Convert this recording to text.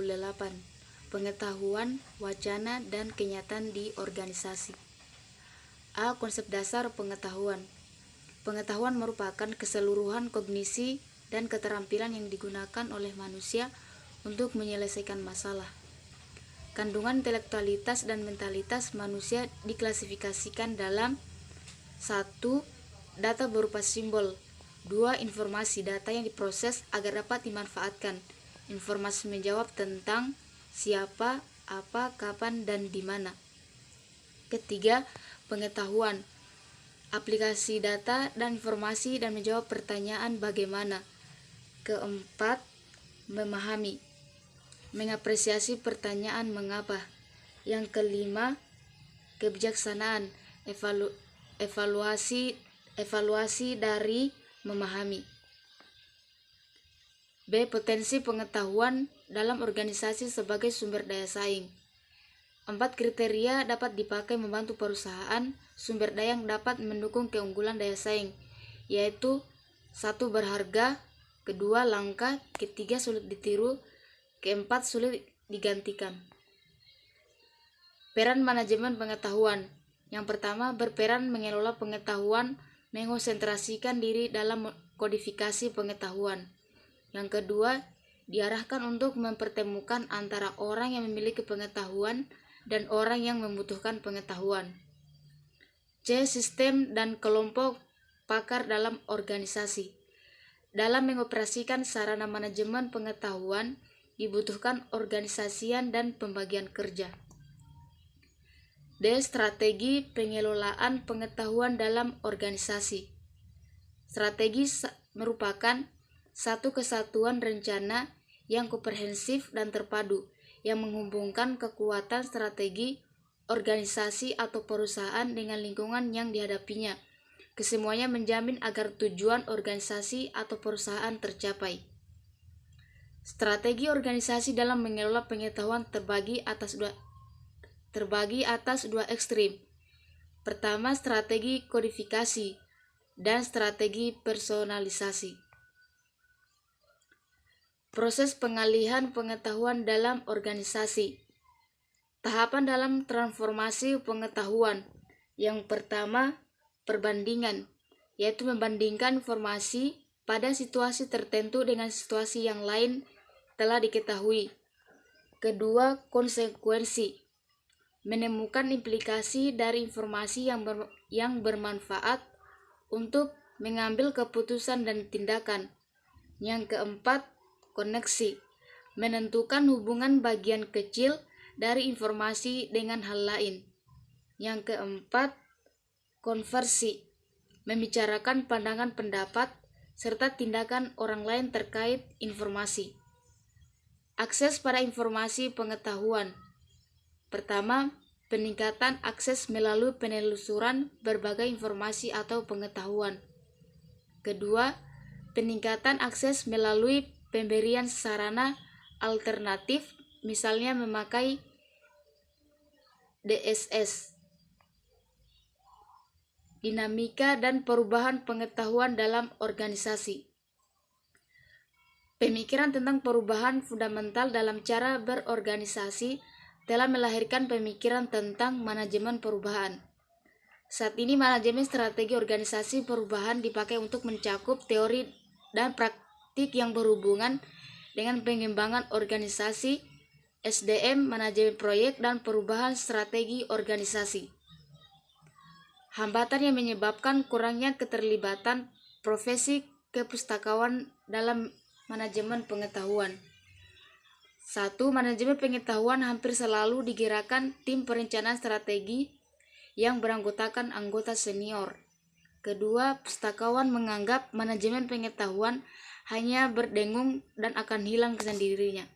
28. Pengetahuan, wacana, dan kenyataan di organisasi. A. Konsep dasar pengetahuan. Pengetahuan merupakan keseluruhan kognisi dan keterampilan yang digunakan oleh manusia untuk menyelesaikan masalah. Kandungan intelektualitas dan mentalitas manusia diklasifikasikan dalam 1. Data berupa simbol. 2. Informasi, data yang diproses agar dapat dimanfaatkan. Informasi menjawab tentang siapa, apa, kapan, dan di mana. Ketiga, pengetahuan. Aplikasi data dan informasi dan menjawab pertanyaan bagaimana. Keempat, memahami. Mengapresiasi pertanyaan mengapa. Yang kelima, kebijaksanaan. Evaluasi dari memahami. B. Potensi pengetahuan dalam organisasi sebagai sumber daya saing. 4 kriteria dapat dipakai membantu perusahaan sumber daya yang dapat mendukung keunggulan daya saing, yaitu 1. Berharga, 2. Langka, 3. Sulit ditiru, 4. Sulit digantikan. Peran manajemen pengetahuan. Yang pertama, berperan mengelola pengetahuan, mengonsentrasikan diri dalam kodifikasi pengetahuan. Yang kedua, diarahkan untuk mempertemukan antara orang yang memiliki pengetahuan dan orang yang membutuhkan pengetahuan. C. Sistem dan kelompok pakar dalam organisasi. Dalam mengoperasikan sarana manajemen pengetahuan, dibutuhkan organisasian dan pembagian kerja. D. Strategi pengelolaan pengetahuan dalam organisasi. Strategi merupakan satu kesatuan rencana yang komprehensif dan terpadu, yang menghubungkan kekuatan strategi organisasi atau perusahaan dengan lingkungan yang dihadapinya. Kesemuanya menjamin agar tujuan organisasi atau perusahaan tercapai. Strategi organisasi dalam mengelola pengetahuan terbagi atas dua ekstrim. Pertama, strategi kodifikasi dan strategi personalisasi. Proses pengalihan pengetahuan dalam organisasi. Tahapan dalam transformasi pengetahuan. Yang pertama, perbandingan, yaitu membandingkan informasi pada situasi tertentu dengan situasi yang lain telah diketahui. Kedua, konsekuensi, menemukan implikasi dari informasi yang bermanfaat untuk mengambil keputusan dan tindakan. Yang keempat, koneksi, menentukan hubungan bagian kecil dari informasi dengan hal lain. Yang keempat, konversi, membicarakan pandangan pendapat serta tindakan orang lain terkait informasi. Akses pada informasi pengetahuan. Pertama, peningkatan akses melalui penelusuran berbagai informasi atau pengetahuan. Kedua, peningkatan akses melalui pemberian sarana alternatif, misalnya memakai DSS. Dinamika dan perubahan pengetahuan dalam organisasi. Pemikiran tentang perubahan fundamental dalam cara berorganisasi telah melahirkan pemikiran tentang manajemen perubahan. Saat ini manajemen strategi organisasi perubahan dipakai untuk mencakup teori dan praktik yang berhubungan dengan pengembangan organisasi, SDM, manajemen proyek, dan perubahan strategi organisasi. Hambatan yang menyebabkan kurangnya keterlibatan profesi kepustakawan dalam manajemen pengetahuan. 1. Manajemen pengetahuan hampir selalu digerakkan tim perencanaan strategi yang beranggotakan anggota senior. Kedua, pustakawan menganggap manajemen pengetahuan hanya berdengung dan akan hilang sendirinya.